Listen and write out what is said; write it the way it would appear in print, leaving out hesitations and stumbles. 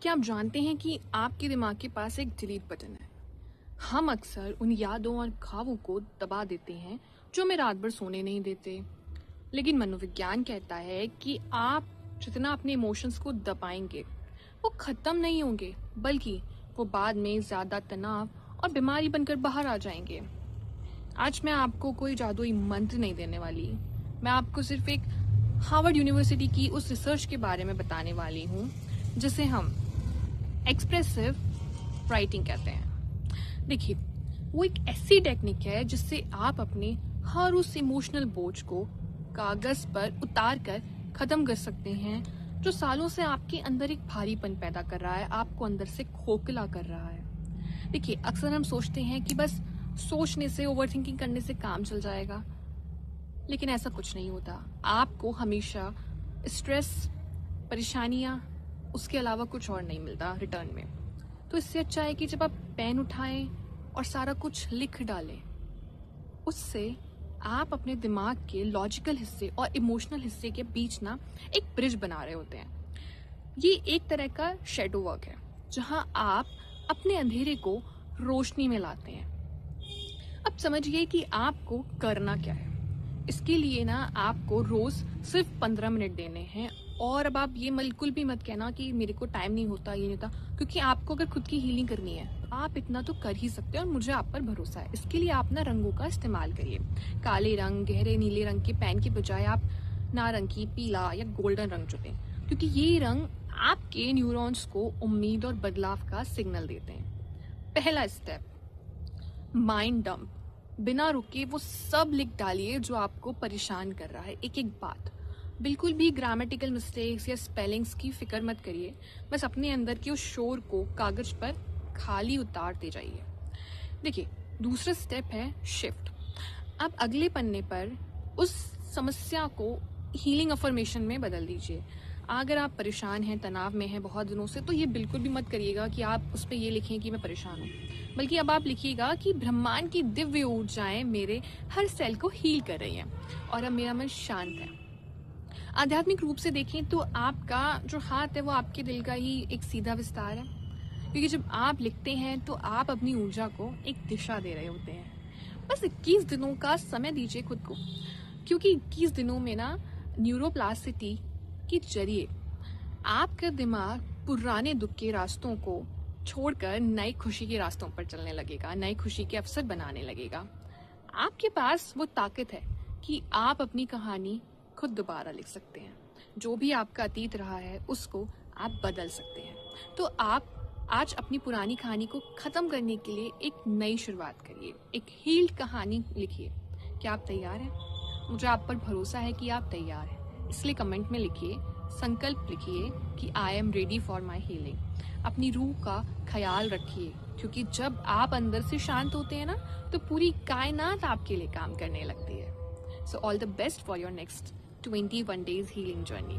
क्या आप जानते हैं कि आपके दिमाग के पास एक डिलीट बटन है। हम अक्सर उन यादों और ख्वाबों को दबा देते हैं जो हमें रात भर सोने नहीं देते। लेकिन मनोविज्ञान कहता है कि आप जितना अपने इमोशंस को दबाएंगे वो खत्म नहीं होंगे, बल्कि वो बाद में ज्यादा तनाव और बीमारी बनकर बाहर आ जाएंगे। आज मैं आपको कोई जादुई मंत्र नहीं देने वाली, मैं आपको सिर्फ एक हार्वर्ड यूनिवर्सिटी की उस रिसर्च के बारे में बताने वाली हूँ जिसे हम एक्सप्रेसिव राइटिंग कहते हैं। देखिए, वो एक ऐसी टेक्निक है जिससे आप अपने हर उस इमोशनल बोझ को कागज पर उतार कर खत्म कर सकते हैं जो सालों से आपके अंदर एक भारीपन पैदा कर रहा है, आपको अंदर से खोखला कर रहा है। देखिए, अक्सर हम सोचते हैं कि बस सोचने से, ओवरथिंकिंग करने से काम चल जाएगा, लेकिन ऐसा कुछ नहीं होता। आपको हमेशा स्ट्रेस, परेशानियां, उसके अलावा कुछ और नहीं मिलता रिटर्न में। तो इससे अच्छा है कि जब आप पेन उठाएं और सारा कुछ लिख डालें, उससे आप अपने दिमाग के लॉजिकल हिस्से और इमोशनल हिस्से के बीच ना एक ब्रिज बना रहे होते हैं। ये एक तरह का शैडो वर्क है जहां आप अपने अंधेरे को रोशनी में लाते हैं। अब समझिए कि आपको करना क्या है। इसके लिए ना आपको रोज सिर्फ 15 मिनट देने हैं। और अब आप ये बिल्कुल भी मत कहना कि मेरे को टाइम नहीं होता, ये नहीं होता, क्योंकि आपको अगर खुद की हीलिंग करनी है आप इतना तो कर ही सकते हैं और मुझे आप पर भरोसा है। इसके लिए आप ना रंगों का इस्तेमाल करिए। काले रंग, गहरे नीले रंग के पेन के बजाय आप नारंगी, पीला या गोल्डन रंग चुनें, क्योंकि ये रंग आपके न्यूरॉन्स को उम्मीद और बदलाव का सिग्नल देते हैं। पहला स्टेप, माइंड डंप। बिना रुके वो सब लिख डालिए जो आपको परेशान कर रहा है, एक एक बात। बिल्कुल भी ग्रामेटिकल मिस्टेक्स या स्पेलिंग्स की फिक्र मत करिए, बस अपने अंदर के उस शोर को कागज पर खाली उतारते जाइए। देखिए, दूसरा स्टेप है शिफ्ट। अब अगले पन्ने पर उस समस्या को हीलिंग अफर्मेशन में बदल दीजिए। अगर आप परेशान हैं, तनाव में हैं बहुत दिनों से, तो ये बिल्कुल भी मत करिएगा कि आप उस पर ये लिखें कि मैं परेशान हूँ, बल्कि अब आप लिखिएगा कि ब्रह्मांड की दिव्य ऊर्जाएं मेरे हर सेल को हील कर रही हैं और अब मेरा मन शांत है। आध्यात्मिक रूप से देखें तो आपका जो हाथ है वो आपके दिल का ही एक सीधा विस्तार है, क्योंकि जब आप लिखते हैं तो आप अपनी ऊर्जा को एक दिशा दे रहे होते हैं। बस 21 दिनों का समय दीजिए खुद को, क्योंकि 21 दिनों में ना न्यूरोप्लास्टिसिटी के जरिए आपका दिमाग पुराने दुख के रास्तों को छोड़कर नई खुशी के रास्तों पर चलने लगेगा, नई खुशी के अवसर बनाने लगेगा। आपके पास वो ताकत है कि आप अपनी कहानी खुद दोबारा लिख सकते हैं। जो भी आपका अतीत रहा है उसको आप बदल सकते हैं। तो आप आज अपनी पुरानी कहानी को खत्म करने के लिए एक नई शुरुआत करिए, एक हील्ड कहानी लिखिए। क्या आप तैयार हैं? मुझे आप पर भरोसा है कि आप तैयार हैं, इसलिए कमेंट में लिखिए, संकल्प लिखिए कि I am ready for my healing. अपनी रूह का ख्याल रखिए, क्योंकि जब आप अंदर से शांत होते हैं ना तो पूरी कायनात आपके लिए काम करने लगती है। So all the best for your next 21 days healing journey.